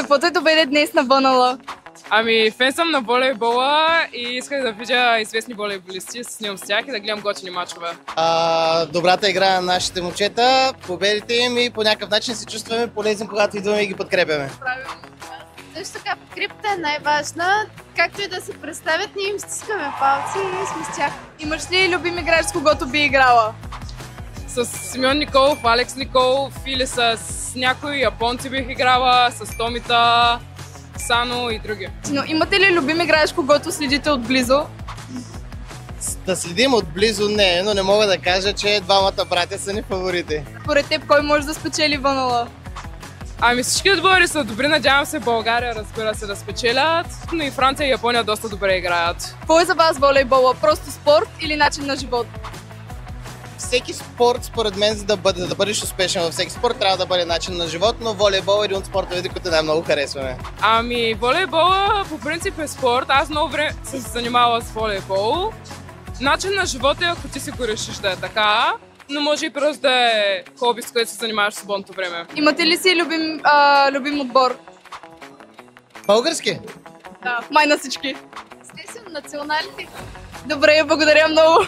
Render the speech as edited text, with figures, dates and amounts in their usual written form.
Какво те доведе днес на БНЛ? Ами, фен съм на волейбола и исках да видя известни волейболисти, да се снимам с тях и да гледам готини мачове. Добрата игра на нашите момчета, победите им и по някакъв начин се чувстваме полезни, когато идваме и ги подкрепяме. Също така подкрепата е най-важна, както и да се представят, ние им стискаме палци и сме с тях. Имаш ли любим играч, с когото би играла? С Симеон Николов, Алекс Николов или с някои японци бих играла, с Томита, Сано и други. Но имате ли любим играч, когото следите отблизо? Да следим отблизо не, но не мога да кажа, че двамата братя са ни фаворити. Според теб, кой може да спечели БНЛ? Ами всички отбори са добри, надявам се България, разбира се, да спечелят, но и Франция и Япония доста добре играят. Какво е за вас волейбола? Просто спорт или начин на живот? Всеки спорт, според мен, за да бъдеш успешен във всеки спорт, трябва да бъде начин на живот, но волейбол е един от спортовете, които най-много харесваме. Ами волейбола по принцип е спорт, аз много време съм се занимавала с волейбол. Начин на живота е, ако ти си го решиш да е така, но може и просто да е хоби, с което се занимаваш в свободното време. Имате ли си любим отбор? Български? Да, май на всички. Естествено, националните. Добре, благодаря много.